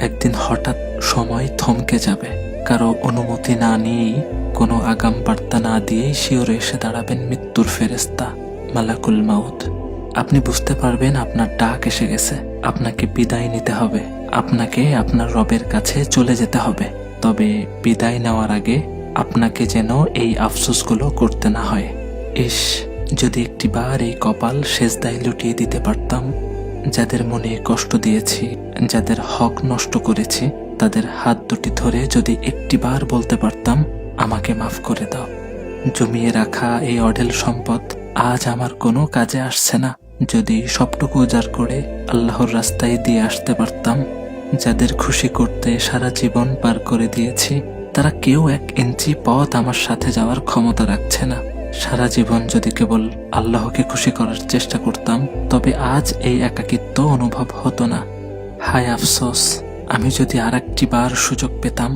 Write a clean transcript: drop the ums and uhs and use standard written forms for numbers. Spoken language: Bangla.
একদিন হঠাৎ সময় থমকে যাবে। কারো অনুমতি না নিয়েই, কোনো আগাম বার্তা না দিয়েই শিওরে এসে দাঁড়াবেন মৃত্যুর ফেরেশতা, মালাকুল মাউত। আপনি বুঝতে পারবেন আপনার ডাক এসে গেছে, আপনাকে বিদায় নিতে হবে, আপনাকে আপনার রবের কাছে চলে যেতে হবে। তবে বিদায় নেওয়ার আগে আপনাকে যেন এই আফসোসগুলো করতে না হয়। ইস, যদি একটিবার এই কপাল সেজদায় লুটিয়ে দিতে পারতাম। যাদের মনে কষ্ট দিয়েছি, যাদের হক নষ্ট করেছি, তাদের হাত দুটি ধরে যদি একটিবার বলতে পারতাম, আমাকে মাফ করে দাও। জমিয়ে রাখা এই অঢেল সম্পদ আজ আমার কোনো কাজে আসছে না। যদি সবটুকু উজাড় করে আল্লাহর রাস্তায় দিয়ে আসতে পারতাম। যাদের খুশি করতে সারা জীবন পার করে দিয়েছি, তারা কেউ 1 ইঞ্চি পথ আমার সাথে যাওয়ার ক্ষমতা রাখছে না। সারা জীবন যদি কেবল আল্লাহকে খুশি করার চেষ্টা করতাম, তবে আজ এই একাকিত্ব অনুভব হতো না। হায় আফসোস, আমি যদি আর একটি বার সুযোগ পেতাম,